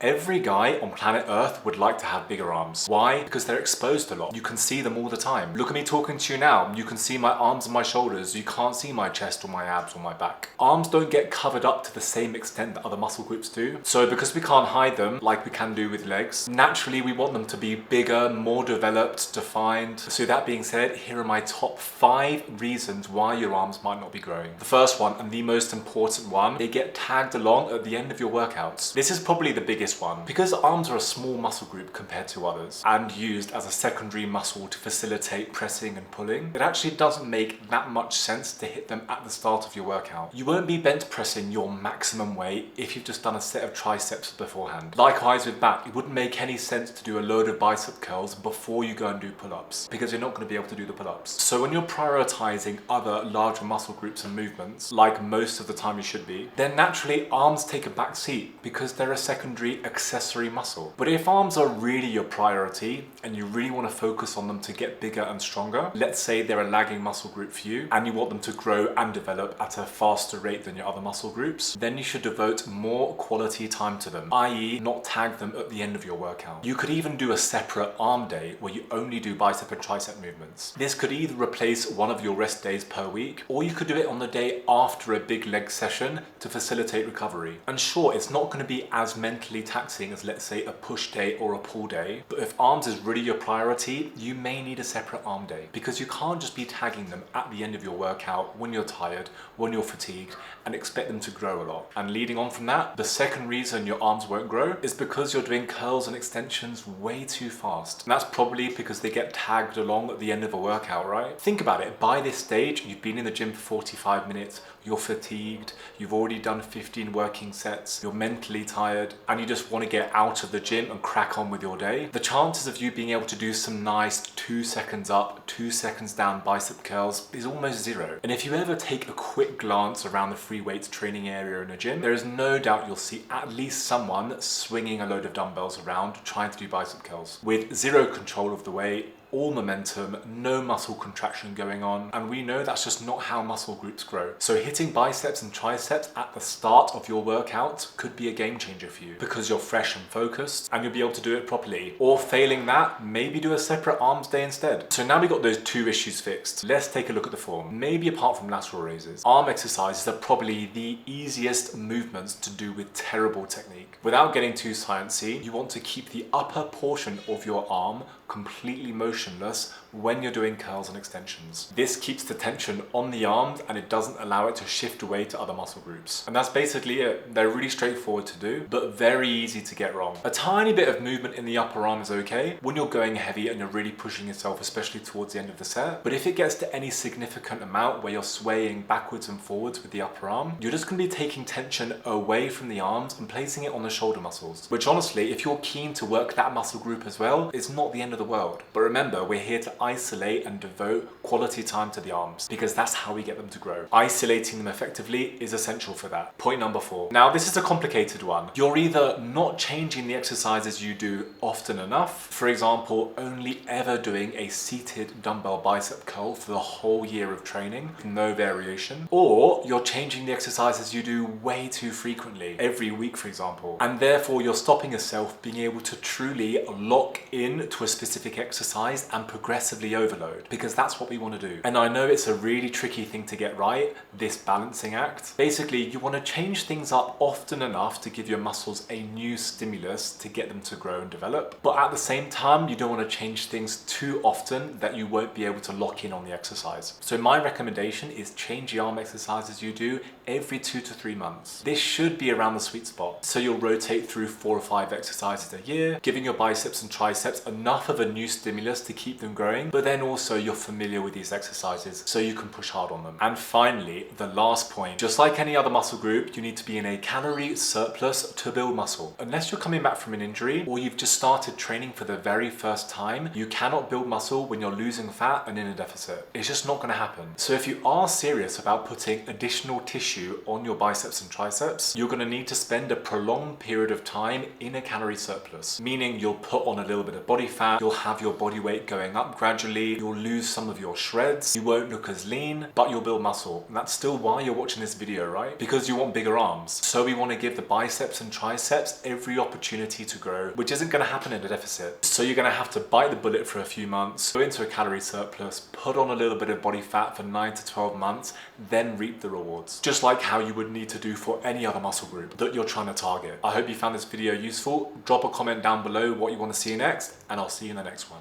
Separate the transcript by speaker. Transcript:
Speaker 1: Every guy on planet Earth would like to have bigger arms. Why? Because they're exposed a lot. You can see them all the time. Look at me talking to you now. You can see my arms and my shoulders. You can't see my chest or my abs or my back. Arms don't get covered up to the same extent that other muscle groups do. So because we can't hide them like we can do with legs, naturally we want them to be bigger, more developed, defined. So that being said, here are my top 5 reasons why your arms might not be growing. The first one, and the most important one, they get tagged along at the end of your workouts. This is probably the biggest one. Because arms are a small muscle group compared to others and used as a secondary muscle to facilitate pressing and pulling, it actually doesn't make that much sense to hit them at the start of your workout. You won't be bench pressing your maximum weight if you've just done a set of triceps beforehand. Likewise with back, it wouldn't make any sense to do a load of bicep curls before you go and do pull-ups because you're not going to be able to do the pull-ups. So when you're prioritizing other larger muscle groups and movements, like most of the time you should be, then naturally arms take a back seat because they're a secondary accessory muscle. But if arms are really your priority and you really want to focus on them to get bigger and stronger, let's say they're a lagging muscle group for you and you want them to grow and develop at a faster rate than your other muscle groups, then you should devote more quality time to them, i.e. not tag them at the end of your workout. You could even do a separate arm day where you only do bicep and tricep movements. This could either replace one of your rest days per week, or you could do it on the day after a big leg session to facilitate recovery. And sure, it's not going to be as mentally taxing as, let's say, a push day or a pull day, but if arms is really your priority, you may need a separate arm day because you can't just be tagging them at the end of your workout when you're tired, when you're fatigued, and expect them to grow a lot. And leading on from that, the second reason your arms won't grow is because you're doing curls and extensions way too fast. And that's probably because they get tagged along at the end of a workout, right? Think about it. By this stage, you've been in the gym for 45 minutes, you're fatigued, you've already done 15 working sets, you're mentally tired, and you just want to get out of the gym and crack on with your day. The chances of you being able to do some nice 2 seconds up, 2 seconds down bicep curls is almost zero. And if you ever take a quick glance around the free weights training area in a gym, there is no doubt you'll see at least someone swinging a load of dumbbells around trying to do bicep curls with zero control of the weight, all momentum, no muscle contraction going on, and we know that's just not how muscle groups grow. So hitting biceps and triceps at the start of your workout could be a game changer for you because you're fresh and focused and you'll be able to do it properly. Or failing that, maybe do a separate arms day instead. So now we got those 2 issues fixed. Let's take a look at the form. Maybe apart from lateral raises, arm exercises are probably the easiest movements to do with terrible technique. Without getting too sciencey, you want to keep the upper portion of your arm completely motionless when you're doing curls and extensions. This keeps the tension on the arms and it doesn't allow it to shift away to other muscle groups. And that's basically it. They're really straightforward to do, but very easy to get wrong. A tiny bit of movement in the upper arm is okay when you're going heavy and you're really pushing yourself, especially towards the end of the set. But if it gets to any significant amount where you're swaying backwards and forwards with the upper arm, you're just going to be taking tension away from the arms and placing it on the shoulder muscles, which honestly, if you're keen to work that muscle group as well, it's not the end of the world. But remember, we're here to isolate and devote quality time to the arms because that's how we get them to grow. Isolating them effectively is essential for that. Point number 4. Now, this is a complicated one. You're either not changing the exercises you do often enough, for example, only ever doing a seated dumbbell bicep curl for the whole year of training, no variation, or you're changing the exercises you do way too frequently, every week, for example, and therefore you're stopping yourself being able to truly lock in to a specific exercise and progressively overload, because that's what we want to do. And I know it's a really tricky thing to get right, this balancing act. Basically, you want to change things up often enough to give your muscles a new stimulus to get them to grow and develop, but at the same time, you don't want to change things too often that you won't be able to lock in on the exercise. So my recommendation is change the arm exercises you do every 2 to 3 months. This should be around the sweet spot. So you'll rotate through 4 or 5 exercises a year, giving your biceps and triceps enough of a new stimulus to keep them growing, but then also you're familiar with these exercises so you can push hard on them. And finally, the last point, just like any other muscle group, you need to be in a calorie surplus to build muscle. Unless you're coming back from an injury or you've just started training for the very first time, you cannot build muscle when you're losing fat and in a deficit. It's just not going to happen. So if you are serious about putting additional tissue on your biceps and triceps, you're going to need to spend a prolonged period of time in a calorie surplus, meaning you'll put on a little bit of body fat, you'll have your body weight going up gradually, gradually you'll lose some of your shreds, you won't look as lean, but you'll build muscle. And that's still why you're watching this video, right? Because you want bigger arms. So we want to give the biceps and triceps every opportunity to grow, which isn't going to happen in a deficit. So you're going to have to bite the bullet for a few months, go into a calorie surplus, put on a little bit of body fat for 9 to 12 months, then reap the rewards. Just like how you would need to do for any other muscle group that you're trying to target. I hope you found this video useful. Drop a comment down below what you want to see next, and I'll see you in the next one.